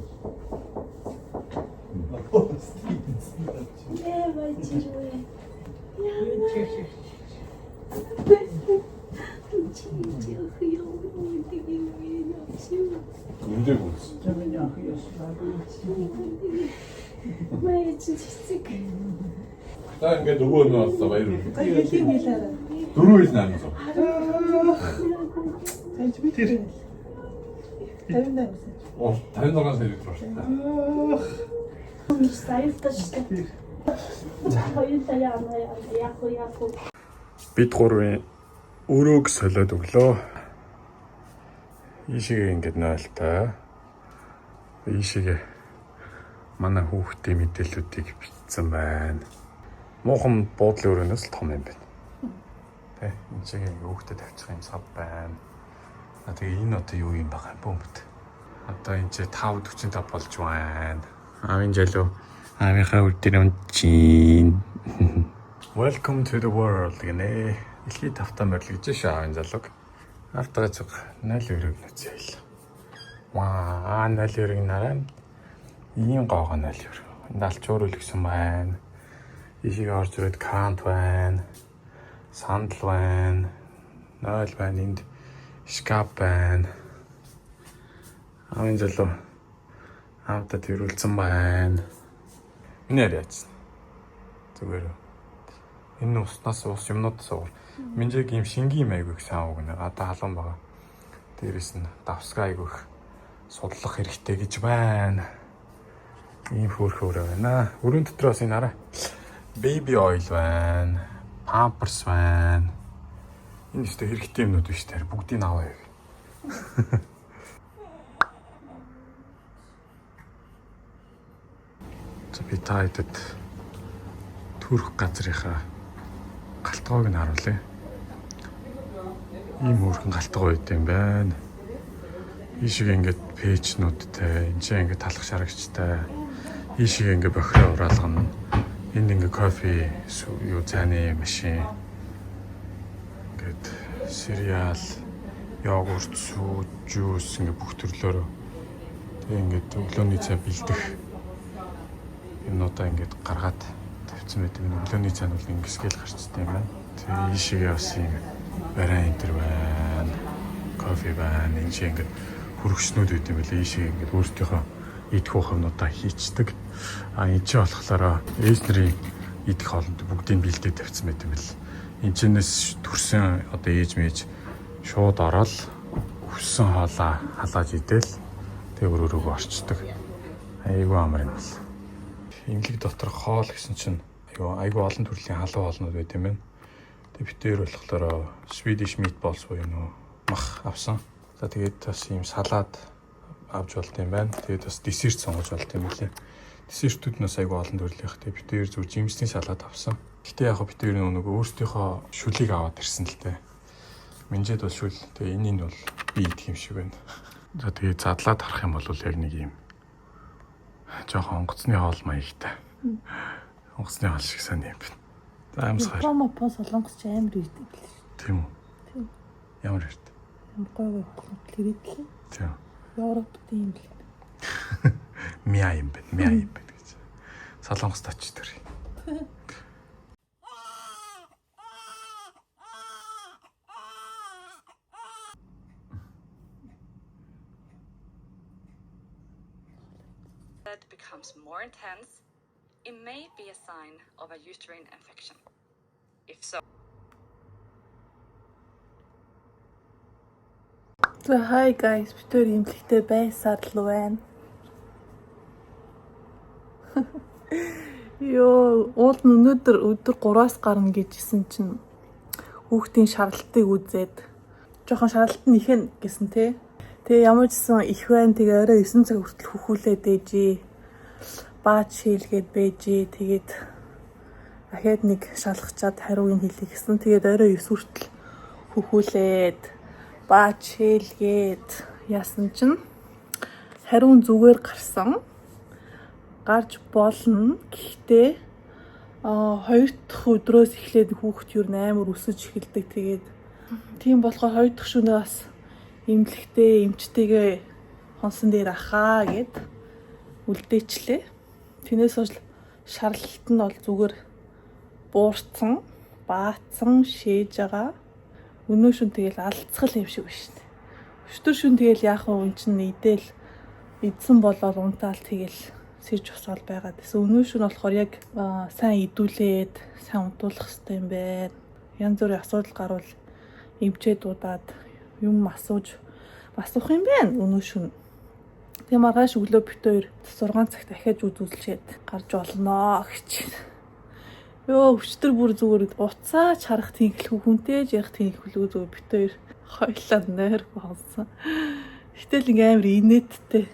Үнтэй гүнс. Та ингээд өгөө нь болсон баяр уу. Хэлийн хэлээрээ. 4 ил 800. Таньч би тэр 58 сая. 56 сая литр шүү. Бид гурвын өрөөг солиод өглөө. Ийшээ ингээд нойлтой. Ийшээ манай хүүхдийн мэдээллүүдийг бичсэн байна. Муухан буудлын өрөөнөөс л том юм байна. Тэ энэ чигээр хүүхдэд тавьчих юм сав байна. Тэгээ энэ одоо юу юм байгаа юм бөмбөд. Одоо энэ чи 5:45 болж байна. Аавын жалуу аавынхаа үрдэр унчин. Welcome to the world гэнэ. Илхий тавтаа морилгож шаавын залууг. Автогацог 0-2-ыг нүцээл. Ваа 0-2-ыг нараа. Ийм гоогоо 0-2. Энд алчуур үлгсэн байна. Ишиг орж ирээд кант байна. Сандал байна. 0 байна. Энд шкаф байна. Аавын залуу аавда тэрүүлсэн байна. Миний яриач. Зүгээр. Энэ уснаас ус юмнууд суур. Минжиг юм шингийн айгүйх саав гэнэ. Одоо халуун байгаа. Дээрээс нь давсгаа айгүйх судлах хэрэгтэй гэж байна. Ийм хөөрхөөрөө байна. Өрөөнд дотроос энэ арай baby oil байна. Pampers байна. Энэ ихтэй хэрэгтэй юмнууд биш тэр бүгдийг аваа яа. Би таадаг төрөх газрынхаа галтгойг нь харуулъя. Ийм хөөрхөн галтгой байт юм байна. Ийшиг ингээд пэйжнүүдтэй, энэ чинь ингээд талах шарагчтай. Ийшиг ингээд бохироо ураалгана. Энд ингээд кофе, юу цааны машин. Ингээд cereal, йогурт, сүү, жуус ингээд бүх төрлөөр. Тэгээ ингээд өглөөний цай бэлдэх юмнуудаа ингээд гаргаад тавьсан байдаг. Өглөөний цай бол ингэсгээл гарчтай юм байна. Тэгээ ийшээгээ бас юм барай энэ төр байна. Кофе байна. Энд чинь ингээд хөргөчнүүд үүд юм билээ. Ийшээ ингээд өөрсдийнхөө идэх ухамнуудаа хийцдэг. Энд чинь болохоор ээжнэрийн идэх хоолнд бүгдийг бэлдээд тавьсан байдаг юм бэл. Энд чинээс төрсэн одоо ээж мэж шууд ороод өссөн хоолоо халааж идэл тэг өрөөрөө орчдөг. Айгуу амар юм бол. Имлэг дотор хоол гэсэн чинь айгуу олон төрлийн халуун хоолнууд байт юм байна. Тэг битээр болохоор Swedish meatballs буюу мах авсан. За тэгээд бас ийм салаад авч болт юм байна. Тэгээд бас десерт сонгож болт юм билээ. Десертүүд нас айгуу олон төрлийнх. Тэгээд битээр зүг жимсний салаад авсан. Гэтэ яг битээр нэг өөрсдийнхөө шүлийг аваад ирсэн л дээ. Минжэд бол шүл. Тэгээ энийг бол би идэх юм шиг байна. За тэгээд задлаад харах юм бол яг нэг юм жоохон онгоцны хоол маягтай. Онгоцны хоол шиг сайн юм байна. За амсгаар. Томопо солонгос ч амар үйдэг л шүү. Тийм үү? Тийм. Ямар хэрэг? Ямар гоё гоё хэрэгтлээ. Тийм. Европт ийм л. Мяа юм байна гэж. Солонгост очтөр. That becomes more intense, it may be a sign of a uterine infection. If so, За hi guys, битээр имлэгтэй байсаар л байна. Йоо, уул нь өнөөдөр өдөр 3-аас гарна гэжсэн чинь хүүхдийн шаргалтыг үзээд жоохон шаргалт нь ихэнэ гэсэн тий. Тэгээ ямар ч гэсэн их байна. Тэгээ орой 9 цаг хүртэл хөхүүлээд ээжээ. Баач шийлгээд бэжээ. Тэгээд дахиад нэг шалгачаад хариуг нь хэлье гэсэн. Тэгээд орой 9 хүртэл хөхүүлээд баач шийлгээд яасан чинь хариу зүгээр гарсан. Гарч болно. Гэхдээ 2 дахь өдрөөс эхлээд хүүхд юу амар өсөж эхэлдэг. Тэгээд тийм болохоор 2 дахь шөнөө бас имлэгтэй эмчтэйгээ хонсон дээр ахаа гэд үлдээчлээ. Тэрнээс хойш шарлалт нь бол зүгээр буурсан, баацсан, шээж байгаа. Өнөө шөнө тэгэл алдцгал юм шиг байна шүү дээ. Өчтөр шөнө тэгэл яах вэ? Энд чинь идэл идсэн болоод унтаал тэгэл сэрж усаал байгаад. Тэсээ өнөө шөнө болохоор яг сайн идүүлээд сайн унтуулах хэрэгтэй юм байна. Янз бүрийн асуудал гарвал эмчээ дуудаад юм асуух юм байна өнөө шөнө. Тэгээ маргааш өглөө бит 2 6 цагт дахиад үзүүлчихэд гарч олноо гэж. Йоо өчтөр бүр зүгээр уцаач харах тэнхлэх хүнтэйж ярих тэнхлүү зүгээр бит 2 хоёлаа нойр болсон. Гэтэл ингээм амар инээдтэй.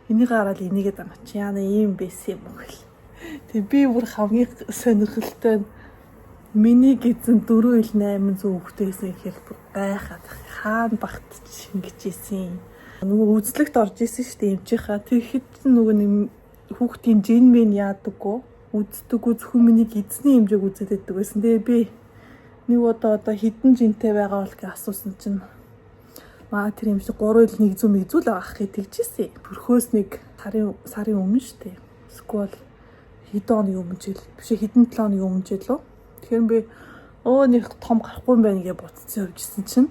Энийг хараад энийгээ даа чи яана ийм байсан юм гэл. Тэгээ би бүр хамгийн сонирхолтой миний гизэн 4-800 хүүхдээсэн ихээр гайхаад хаана багт шингэж исэн. Нөгөө үзлэгт орж исэн шүү дээ эмчийнхаа. Тэгэхэд нөгөө нэг хүүхдийн жин мэн яадаггүй. Үздэггүй зөвхөн миний эзний хэмжээг үзээд байдаг байсан. Тэгээ би нэг одоо хідэн жинтэй байгаа бол гэж асуусан чинь тэр юм шиг 3 ил нэг зүм изүүл авах гэж тэгжсэн. Төрхөөс нэг сарын өмнө шүү дээ. Эсвэл хэдэн оны өмнө жил биш хэдэн 7 оны өмнө жил лөө. Тэгэхээр би нэг том гарахгүй юм байна гэж бодсон явжсэн чинь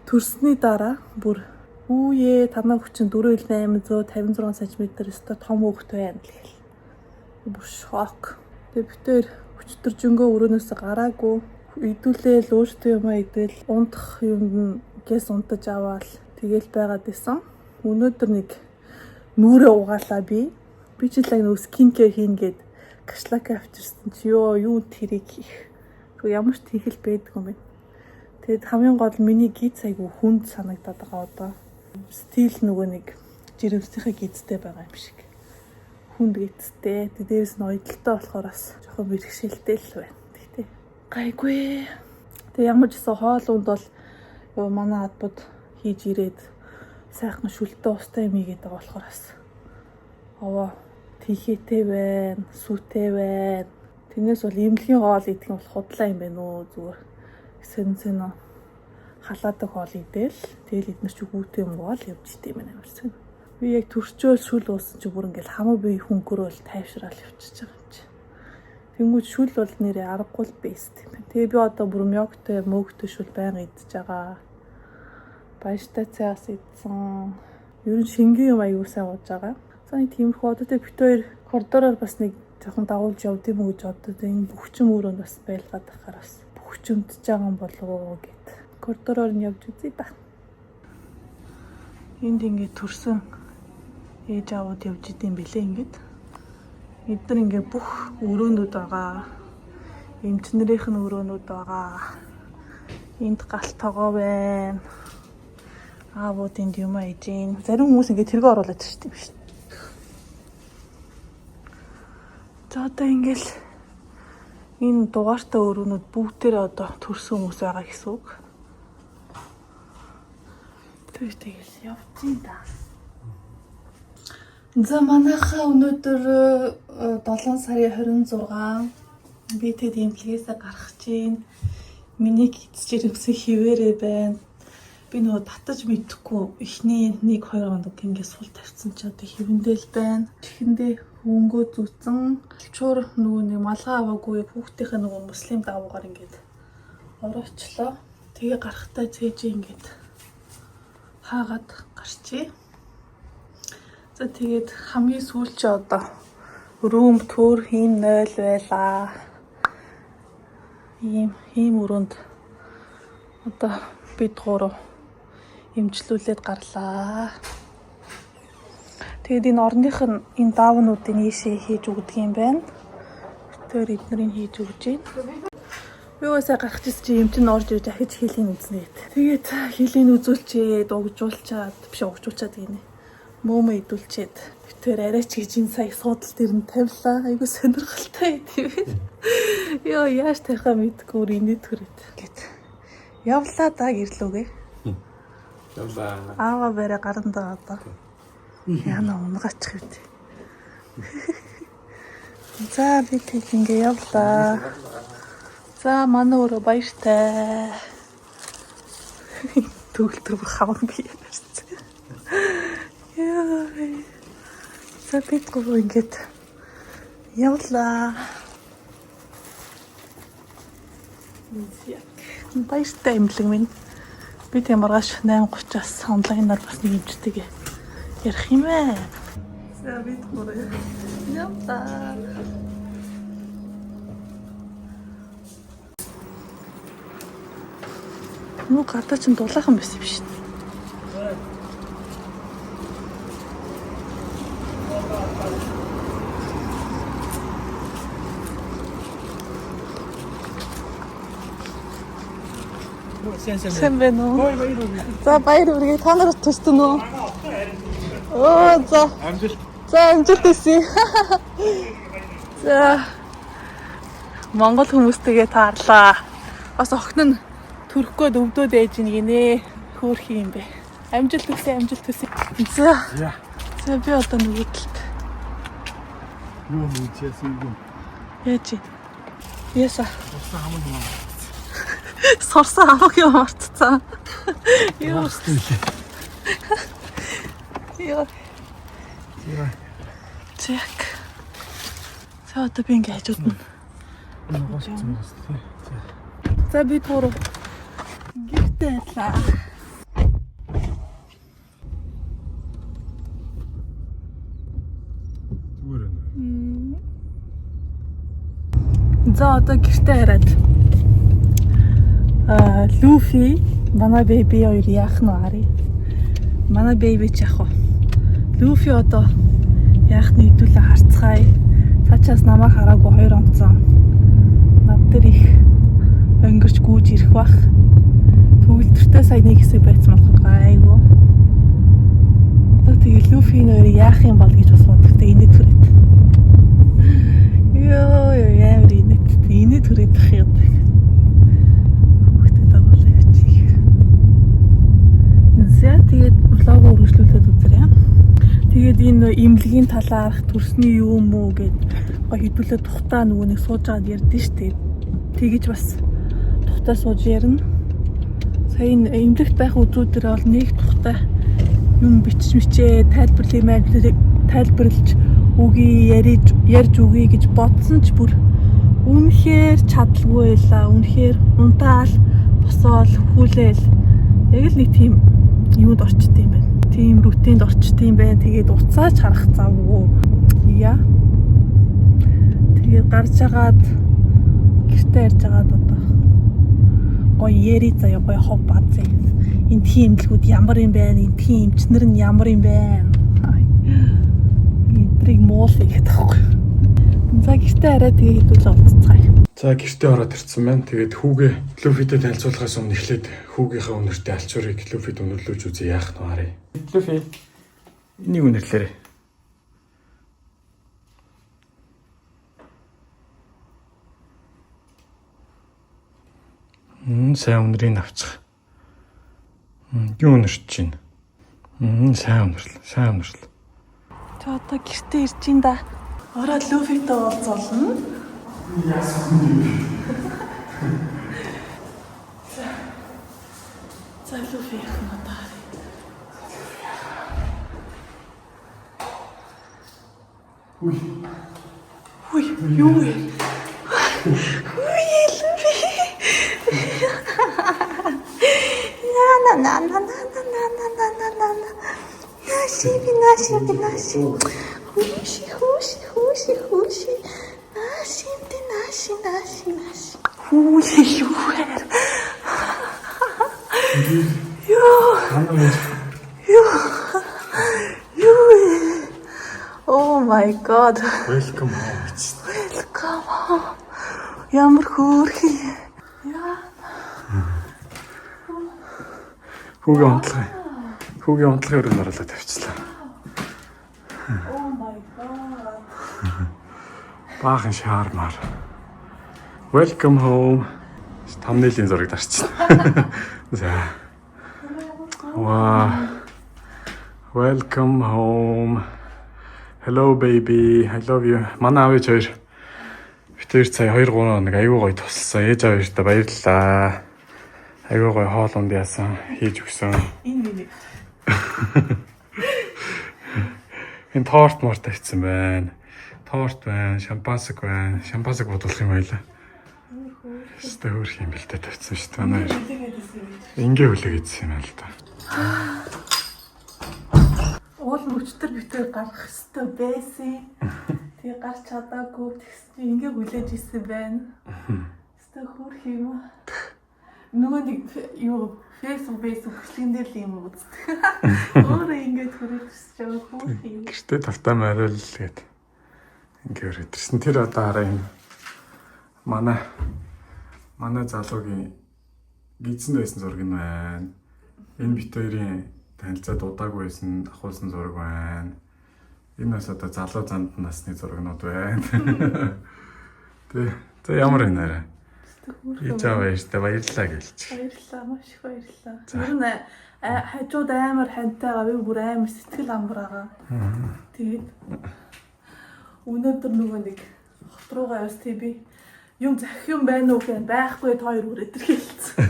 төрсний дараа бүр үүе танаа хүчин 4.856 см өстой том хүүхэд байна гэл. Бүр шок. Тэгээ битээр өчтөржөнгөө өрөөнөөс гараагүй идүүлээл өөртөө юм идэл унтах юмд гэс унтаж аваад тэгэл байгаад исэн. Өнөөдөр нэг нүрээ угаалаа би. Би ч л нэг скин кэр хийн гээд кашлака авчирсан чи юу тэрийг хийх. Тэгвэл ямар ч тийхэл байдаг юм бэ. Тэгэд хамгийн гол миний гиз айгу хүнд санагдаад байгаа одоо. Стил нөгөө нэг жирэмсийнхээ гизтэй байгаа юм шиг. Хүнд гизтэй. Дээрээс нь ойдолтой болохоор бас жоохон бэрхшээлтэй л байна. Тэгтээ гайгүй. Тэг ямар ч гэсэн хоол унд бол манай адбод хийж ирээд сайхан шүлтэй устай юм игээд байгаа болохоор бас овоо тийхээтэй байна, сүтэй байна. Тэрнээс бол имлэгийн хоол идэх нь бол худлаа юм байна уу зүгээр. Сэн халаадаг хоол идэл тэгэл эднэр чи хүүтэй юм бол явж идэм байна амарсан. Би яг төрчөөл шүл уусан чи бүр ингээл хамаа би хөнгөрөөл тайвшраал явчихж байгаа юм чи. Тэнгүүд шүл бол нэрээ аргагүй л бэст юм байна. Тэгээ би одоо бүр мёгтэй мөөгтэй шүл байнга идчихэж байгаа. Баяртай цаас идсэн. Ер нь шингийн юм аягүй сайн ууж байгаа. За тиймэрхүү одоо тэг бит 2 коридороор бас нэг жоохон дагуулж явд юм уу гэж бодод энэ бүхчим өрөөнд бас байлгаад байхаар бас бүхчимдж байгаа юм болов уу гэд. Коридороор нь явж үзье да. Энд ингээд төрсөн ээж аауд явж идэм бэлээ ингээд. Эдгээр ингээд бүх өрөөнүүд байгаа. Эмчнэрийнх нь өрөөнүүд байгаа. Энд галт тогоо байна. Аавууд энд юм ээж ийн. Зарим хүмүүс ингээд тэргээ оруулаад шүү дээ биш. За одоо ингээл энэ дугаартай өрөөнүүд бүгдээрээ одоо төрсөн хүмүүс байгаа гэсэн үг. Тэгэл явчихъя да. За манайхаа өнөөдөр 7 сарын 26 би тэд имлэгээсээ гарах чинь миний гизж ирэмсэн хിവэрэ байна. Би нөгөө татаж мэдхгүй эхний 1-2 хоног ингээс сул тавьсан чи одоо хэвэндэл байна. Чихэндээ хөнгөө зүцэн алчуур нөгөө нэг малгай аваагүй хүүхдийнхээ нөгөө муслим давуугаар ингээд ороочлоо. Тэгээ гарахтаа цээж ингээд хаагаад гарчээ. За тэгээд хамгийн сүүлч одоо room tour ийм 0 байлаа. Ийм өрөөнд одоо бид гурав имжлүүлээд гарлаа. Тэгээд энэ орных нь энэ даавнуудыг ийшээ хийж өгдөг юм байна. Тэр эднэрийг хийж өгч байна. Би уусаа гарах чи юм чин орж ирж ахиж хийлийн үзнэ. Тэгээд хийлийн үзүүлчээд угжуулчаад биш угжуулчаад гинэ. Мөөмө идүүлчээд тэр арайч гэж энэ сая суудал дээр нь тавилаа. Айгу сонирхолтой тийм. Йоо яаж тарихаа мэдгүй инээ төрөд. Гэт явлаа да гэрлүүгээ. Явлаа. Аава бэрэ гарандаа одоо. Яна унгачих юм. За би тэг ингээ явлаа. За манай өөрөө баяртай. Төгөлтөр бүр хаван би ярьсан. Яа. За бид гоо ингээд явлаа. Баяртай имлэг минь. Би тийм маргааш 8:30-аас онлайнаар бас нэг юмчтэйгээ ярих юм ээ. За бид гоо явлаа. Нуу гадаа ч дулаахан байсан юм шиг. Сайн байна уу? За баяр хүргэе. Та нарт туссан уу? Оо за. Амжилт. За амжилт хүсье. За. Монгол хүмүүстэйгээ таарлаа. Бас охин нь төрөхгүй өвдөд ээж гинэ. Хөөх юм бэ. Амжилт хүсье, амжилт хүсье. За. За би одоо нөгөө талд. Юу хийчихсэн юм? Яаж? Яса. Сорсон хамаагийн мартцсан. Юу. Яа. Чек. За одоо би ингээ хажууд нь. За би түрүү гэртээ байлаа. За одоо гэртээ хараад Люфи, манай беби хоёр яах нь ари. Манай беби ч яах вэ? Люфи одоо яах нь хэдүүлээ харцгаая. Цаачаас намайг хараагүй 2 онцон. Над дээр их өнгөрч гүйж ирэх бах. Төгөлтөртэй сая нэг хэсэг байцсан болох гайгүй. Одоо тэгээ Люфи нөр яах юм бол гэж бас бодохтой инээ түрээд. Йоо ямар инээ түрээд ах юм. За тэгээд влог үргэлжлүүлээд үзээрэй. Тэгээд энэ имлэгийн талаарх төрсний юм уу гэд хэдүүлээ тухтаа нөгөө нэг сууж байгаад ярьдэн штэ. Тэгэж бас тухтаа сууж ярина. Сая имлэгт байх үзүүдээр бол нэг тухтаа юм бичмичээ тайлбарлаж үгүй ярьж үгүй гэж бодсон ч бүр үнэхээр чадалгүй байлаа. Үнэхээр унтаал босоол хүлээл. Яг л нэг тийм юунд орчт юм байна. Тийм рутинд орчт юм байна. Тэгээд уцаач харах завгүй. Яа. Тэгээд гарч агаад гэртээ ярьж агаад одоо гоё яри заяа гоё хов баазээ. Энэ тийм имлгүүд ямар юм бэ? Энэ тийм эмчнэр нь ямар юм бэ? Эдрийг муул хийх таахгүй. За гэртээ хараа тэгээ хэдүүлээ уулзцгаая. За гэртээ ороод ирсэн байна. Тэгээд хүүгээ Люфитэй танилцуулахаас өмнө эхлээд хүүгийнхээ үнэртэй алчуурыг Люфид үнэрлүүлж үзье яах нь арай. Люфи энийг үнэрлээрэй. Сайн үнэрийг авчих. Юу үнэрч чинь? Сайн үнэрлээ. За одоо гэртээ ирж ин да. Ороод Люфитэй уулзуулна. Яасан юм бэ? За Люфи их надаа. Ui, юу вэ? Ui, Люфи. На. Наши. Хуши. Наши. Ui, юу вэ? Юу вэ? Oh my god. Welcome home. Welcome home. Ямар хөөрхий. Хүүгийн онцлогын өрөөнд оруулаад тавьчихлаа. Oh my god. Баахан шаармаар. Welcome home. Тамнелийн зураг дарчихна. За. Wow. Welcome home. Hello baby. I love you. Манай аав ээж хоёр битээр сая 2-3 хоног аюу гоё туссан. Ээж аав хоёртаа баярлалаа. Аюу гоё хоолунд яасан хийж өгсөн. Энэ. Энэ торт морт тавьсан байна. Торт байна, шампансаг байна. Шампансаг бодуулах юм байлаа. Өстэй хөрх юм бэлдээ тавьсан шүү дээ. Манай ингээ хүлээгээдсэн юм аа л да. Уул мөчтөр битээ гарах хэвээр байсан. Тэгээ гарч чадаагүй тэгсэн чинь ингээ хүлээж исэн байна. Өстэй хөрх юм аа. Нөгөө нэг юу Facebook бичлэгэн дээр л юм үздэг. Өөрөө ингээд хүрээчж байгаа хөрх юм. Гэртээ тавтаа мариул гээд ингээ өрөөдөрсөн. Тэр одоо хараа юм. Манай залуугийн гизэн байсан зураг нь байна. Энэ бит хоёрын танилцаа дуудаагүй байсан ахуулсан зураг байна. Энэ бас одоо залуу занд насны зурагнууд байна. Тэ ямар энэ арай. Ичаа баярлалаа гэлч. Баярлалаа, маш их баярлалаа. Ер нь хажууд амар хантай байгаа, би бүр амар сэтгэл амбар байгаа. Тэгээд өнөөдөр нөгөө нэг хот руугаа явс тий би юм захих юм байна уу гэж байхгүй тоор үрэтэр хэлсэн.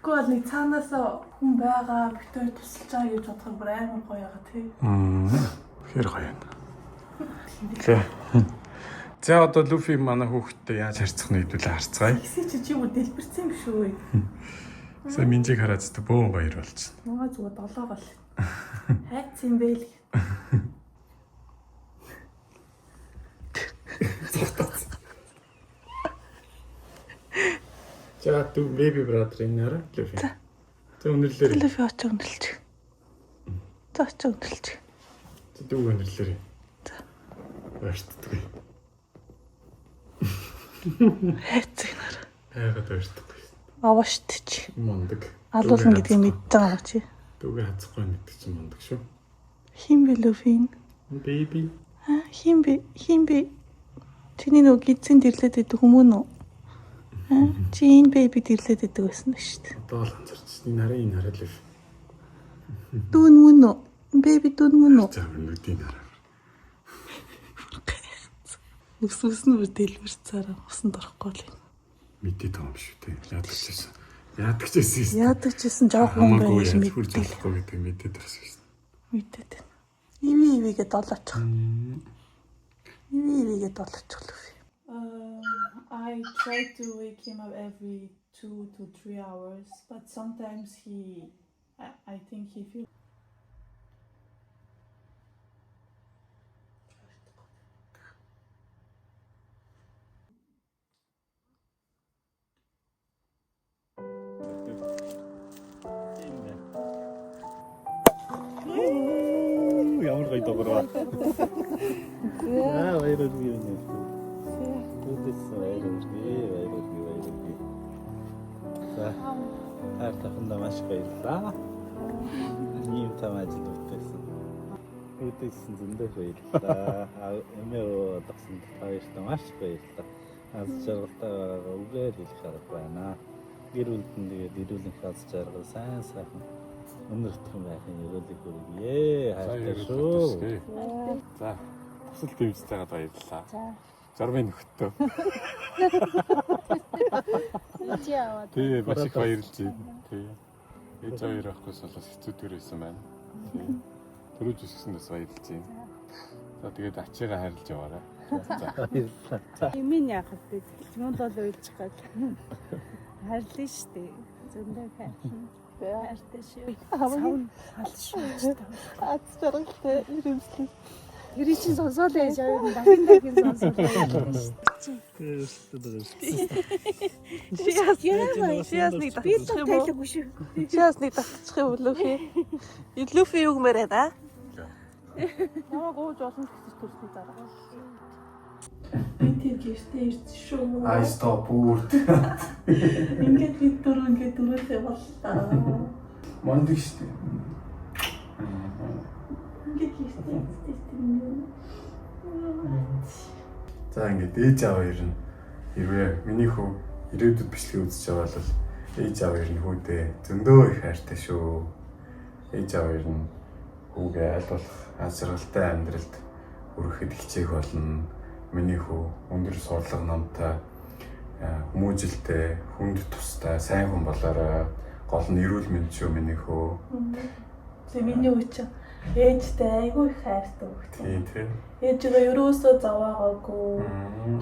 Тэгэхгүй бол нэг цаанаасаа хүн байгаа, битээр тусалж байгаа гэж бодоход бүр амар гоё байгаа тий. Хэр гоё юм. За одоо Люфи манай хүүхдтэй яаж харьцах нь хэдүүлээ харцгаая. Гэсэн чи бүр дэлбэрсэн юм шүү. Сая минжиг хараад зү бөөн баяр болчихсон. Нугаа зүгээр долоо гол. Хайц юм бэ л. За ту baby brother энэ арай Люфи. Тэ өнөрлөөр. Люфи очиж өнөрлөж. За очиж өнөрлөж. Тэ дүү өнөрлөөр. За. Баяртдаг. Хайцгнаар. Айгаад баяртдаг. Аваашт чи. Мондөг. Алуулна гэдгийг мэддэг байгаа чи. Дүүгээ хацахгүй мэддэг чинь мондөг шүү. Хин бэ Люфин? Baby. Хин бэ? Чиний нөгөө гидсэн дэрлээд байдаг хүмүүн үү? Чи энэ baby дэрлээд байдаг байсан шүү дээ. Одоо л анзарч энэ хараа Люфи. Дүүн мөн үү? Baby дүүн мөн үү? За өнөдийн хараа. Өс нь бүр дэлбэрцээрээ усанд орохгүй л юм. Мэдээ том шүү дээ. Яадагчээсэн. Яадагчээсэн жоохон байх юм мэдээ гэдэг мэдээд байсан шүү дээ. Мэдээд байна. Ивигээд долоочих. Ивигээд долоочих л үгүй. I try to wake him up every 2 to 3 hours, but sometimes I think he feels Ямар гоё догроо. Баярлалаа юу нэ. Баярлалаа. За. Хартахында маш баярлалаа. Ийм тамаач дутсан. Үтсэн зөндөө баярлалаа. Эмээ одсон баярлалаа маш баярлалаа. Аз жаргалтай үгээр хэлэх арга байна. Гэр бүлдэн тэгээд ирүүлэн аз жаргал сайн өнөртөх юм байхын өрөөлөг хүргье. Хайртай шүү. За. Тусал дэмжтэйгээ баярлалаа. За. Жармын нөхөдөө. Тий аваад. Тий, маш их баярлж байна. Тий. Ээж хоёр авахгүйс болоод хэцүүдгээр байсан байна. Төрөж өсгсөндөөс баярлж байна. За тэгээд ачаагаа харилж яваарай. За. Юмын яах вэ? Юунд бол уйлчих гал. Хайрлаа штэ. Зөндөө хайрлаа. Хайртай шүү. Савн алшгүй. Аз жаргалтай ирэмслээ. Тэрий чинь сонсоод байж байгаа юм. Дахин сонсоод байна штэ. Шиас нэг татчих юм уу? Шиас нэг татчих юм уу Лүфи? Лүфи юу гэмээр байна? Намайг ууж олон гэсэн төрсний дараа. Би тэр гэртээ ирсэн шүү. I stop board. Ингээд бид дөрөвдөө боллоо. Мондик штэ. Ингээд гэртээ ирсэн. За ингээд ээж аав хоёр нь хэрвээ миний хүү ирээдүйд бичлэг үзэж байгаа бол ээж аав хоёр нь хүүдээ зөндөө их хайртай шүү. Ээж аав хоёр нь хүүгээ аль болох аз жаргалтай амьдралд хүрэхэд хичээх болно. Миний хүү өндөр сурлага номтой, хүмүүжлтэй, хүнд тустай, сайн хүн болоорой. Гол нь эрүүл мэнд шүү миний хүү. Тэгээ миний үуч ээжтэй айгүй их хайртай хөвгт. Тийм. Ээжигээ ерөөсөө заваагаагүй.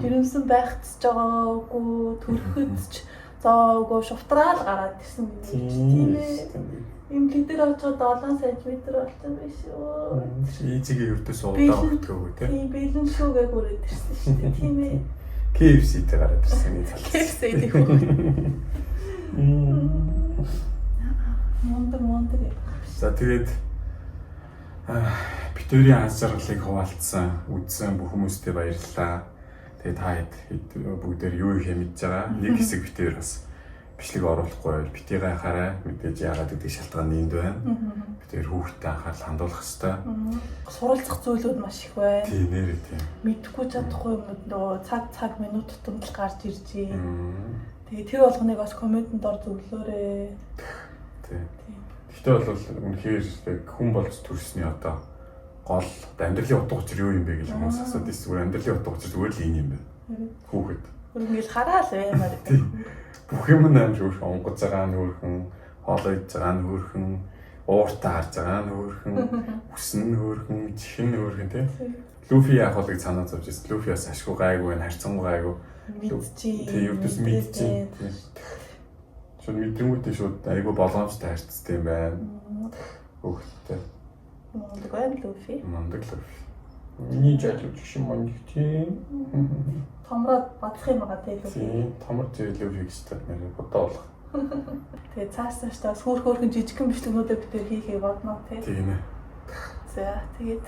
Жирэмсэн байхцж байгаагүй, төрөхөдч заваагүй, шуфтраал гараад ирсэн миний ээж. Тийм ээ. Им лидер очоод 7 сая метр болсон байх шүү. Ээжигээ ердөөс удаа өгдөггүй тийм. Тийм бэлэн шүүгээ хүрээд ирсэн шүү дээ. Тийм ээ. KFC-тэй гараад ирсэн энэ цалс. KFC-тэй хөө. Монтер. За тэгээд битүүрийн аз жаргалыг хуваалцсан, үзсэн бүх хүмүүстээ баярлалаа. Тэгээд та хэд бүгдээр юу их мэдж байгаа. Нэг хэсэг битээр бас бичлэг оруулахгүй байл битээ гайхаарай. Мэдээж яагаад гэдэг шалтгаан энд байна. Битээр хүүхдэд анхаарал хандуулах хэрэгтэй. Суралцах зүйлүүд маш их байна. Тийм нэрээ тийм. Мэдхгүй чадахгүй юмуд нөгөө цаг минут тутамд л гарч ирж байна. Тэгээ тэр болгоныг бас комментэнд ор зөвлөөрэй. Тийм. Гэхдээ бол үнэхээр хүн болж төрсний одоо гол амьдралын утга учир юу юм бэ гэж хүмүүс асуудаг. Зүгээр амьдралын утга учир зүгээр л энэ юм байна. Хүүхэд. Ингээл хараал баймаар. Бүх юм нэмж өөр онгоц байгаа нь өөрхөн, хоолой идж байгаа нь өөрхөн, ууртаа харж байгаа нь өөрхөн, үсэн нь өөрхөн, чихэн нь өөрхөн тийм. Лүфи яах вэ гэж санаа зовж ирсэн. Лүфи бас ашгүй гайгүй байна, харьцангуй гайгүй. Мэдчихээ. Тийм ердөөс мэдчихээ. Шууд мэдрэмжтэй шууд айгүй болгоомжтой харьцдаг юм байна. Хүүхдтэй. Мондөг Лүфи. Миний жаалж шиг мондөг тийм. Томроод бадлах юм байгаа тийм Лүфи. Тийм, томор зэрлэг хийхтэй нэр бодоо болох. Тэгээ цаашдаа хөөрхөн жижигхэн бичлэгнүүдээ битэр хийхээ бодно тийм. Тийм ээ. За тэгээд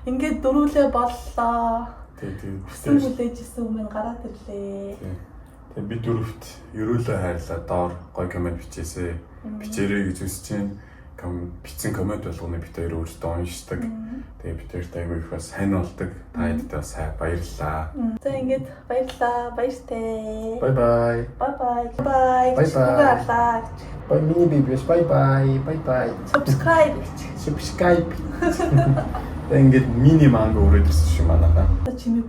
ингээд дөрүүлээ боллоо. Тэгээд Хүсэн хүлээжсэн өмнө гараад ирлээ. Тэгээд би дөрөвт ерөөлөө хайрлаа доор гой комент бичээсэй. Бичээрэй гэж үсэж чинь бичсэн комент болгоно бит хоёр өөртөө уншдаг. Тэгээд бит хоёрт айгүй их бас сайн болдог. Та хэдтэй бас баярлалаа. За ингээд баярлалаа. Баяртай. Bye bye. Bye. Баярлалаа. Bye mini babies. Bye bye. Subscribe. Тэгээд ингээд мини манго өрөөд ирсэн шүү манайхаа. Чимээ.